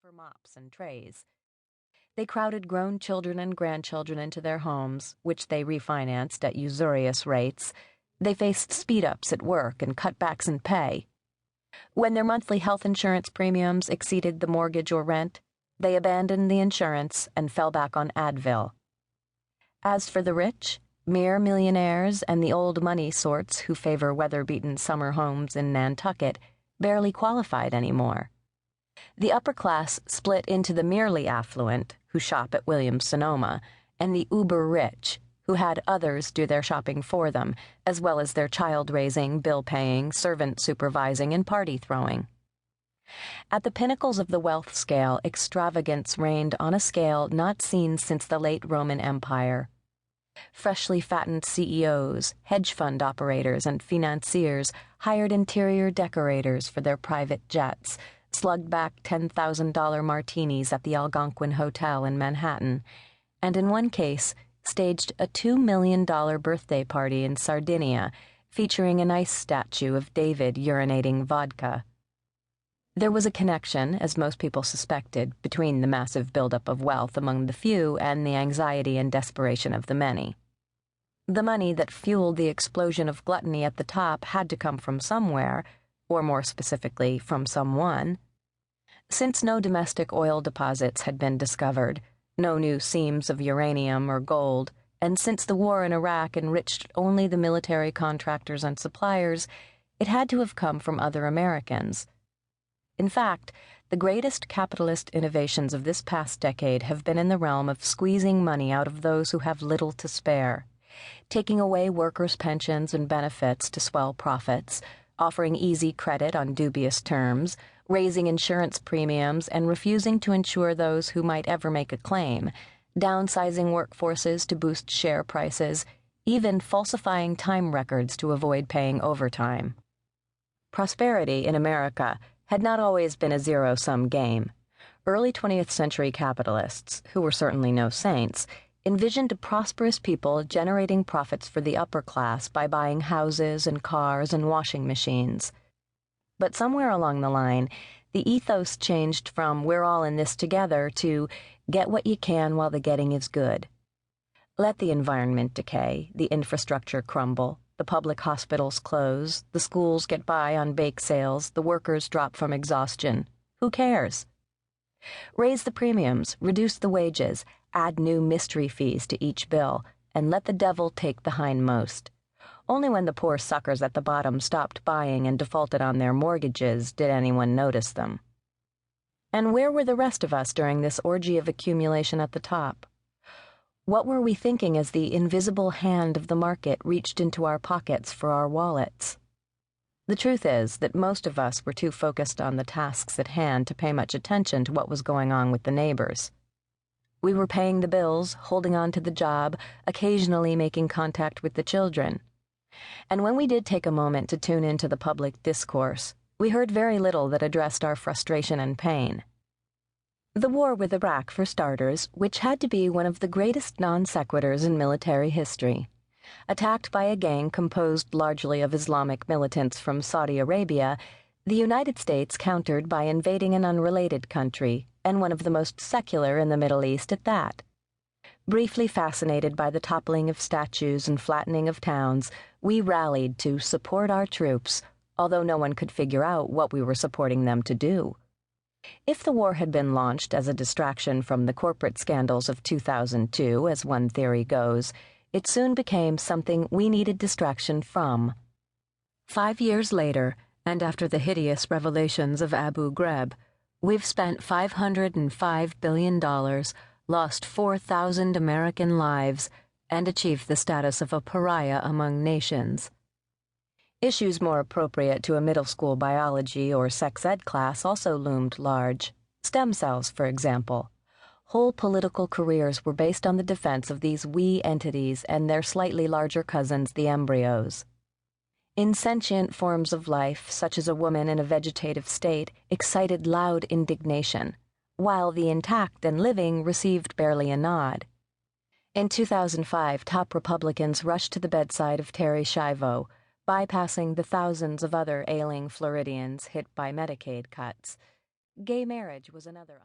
paper mops and trays. They crowded grown children and grandchildren into their homes, which they refinanced at usurious rates. They faced speed-ups at work and cutbacks in pay. When their monthly health insurance premiums exceeded the mortgage or rent, they abandoned the insurance and fell back on Advil. As for the rich, mere millionaires and the old money sorts who favor weather-beaten summer homes in Nantucket barely qualified anymore. The upper class split into the merely affluent, who shop at Williams-Sonoma, and the uber-rich, who had others do their shopping for them, as well as their child-raising, bill-paying, servant-supervising, and party-throwing. At the pinnacles of the wealth scale, extravagance reigned on a scale not seen since the late Roman Empire. Freshly fattened CEOs, hedge fund operators, and financiers hired interior decorators for their private jets, slugged back $10,000 martinis at the Algonquin Hotel in Manhattan, and in one case staged a $2 million birthday party in Sardinia featuring an ice statue of David urinating vodka. There was a connection, as most people suspected, between the massive buildup of wealth among the few and the anxiety and desperation of the many. The money that fueled the explosion of gluttony at the top had to come from somewhere, or more specifically, from someone. Since no domestic oil deposits had been discovered, no new seams of uranium or gold, and since the war in Iraq enriched only the military contractors and suppliers, it had to have come from other Americans. In fact, the greatest capitalist innovations of this past decade have been in the realm of squeezing money out of those who have little to spare, taking away workers' pensions and benefits to swell profits, offering easy credit on dubious terms, raising insurance premiums and refusing to insure those who might ever make a claim, downsizing workforces to boost share prices, even falsifying time records to avoid paying overtime. Prosperity in America had not always been a zero-sum game. Early 20th century capitalists, who were certainly no saints, envisioned a prosperous people generating profits for the upper class by buying houses and cars and washing machines. But somewhere along the line, the ethos changed from "we're all in this together" to "get what you can while the getting is good." Let the environment decay, the infrastructure crumble, the public hospitals close, the schools get by on bake sales, the workers drop from exhaustion. Who cares? Raise the premiums, reduce the wages, add new mystery fees to each bill, and let the devil take the hindmost. Only when the poor suckers at the bottom stopped buying and defaulted on their mortgages did anyone notice them. And where were the rest of us during this orgy of accumulation at the top? What were we thinking as the invisible hand of the market reached into our pockets for our wallets? The truth is that most of us were too focused on the tasks at hand to pay much attention to what was going on with the neighbors. We were paying the bills, holding on to the job, occasionally making contact with the children. And when we did take a moment to tune into the public discourse, we heard very little that addressed our frustration and pain. The war with Iraq, for starters, which had to be one of the greatest non-sequiturs in military history. Attacked by a gang composed largely of Islamic militants from Saudi Arabia, the United States countered by invading an unrelated country, and one of the most secular in the Middle East at that. Briefly fascinated by the toppling of statues and flattening of towns, we rallied to support our troops, although no one could figure out what we were supporting them to do. If the war had been launched as a distraction from the corporate scandals of 2002, as one theory goes, it soon became something we needed distraction from. 5 years later, and after the hideous revelations of Abu Ghraib, we've spent $505 billion, lost 4,000 American lives, and achieved the status of a pariah among nations. Issues more appropriate to a middle school biology or sex ed class also loomed large. Stem cells, for example. Whole political careers were based on the defense of these wee entities and their slightly larger cousins, the embryos. Insentient forms of life, such as a woman in a vegetative state, excited loud indignation, while the intact and living received barely a nod. In 2005, top Republicans rushed to the bedside of Terry Schiavo, bypassing the thousands of other ailing Floridians hit by Medicaid cuts. Gay marriage was another